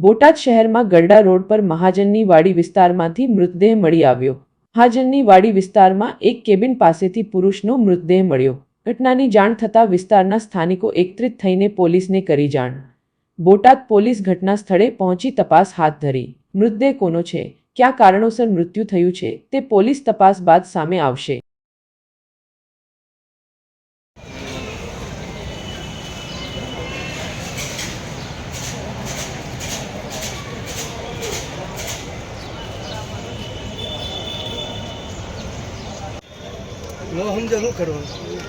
બોટાદ શહેરમાં ગરડા રોડ પર મહાજનની વાડી વિસ્તારમાંથી મૃતદેહ મળી આવ્યો। મહાજનની વાડી વિસ્તારમાં એક કેબિન પાસેથી પુરુષનો મૃતદેહ મળ્યો। ઘટનાની જાણ થતાં વિસ્તારના સ્થાનિકો એકત્રિત થઈને પોલીસને કરી જાણ। બોટાદ પોલીસ ઘટના સ્થળે પહોંચી તપાસ હાથ ધરી। મૃતદેહ કોનો છે, કયા કારણોસર મૃત્યુ થયું છે તે પોલીસ તપાસ બાદ સામે આવશે। हम जरूर करवाएं।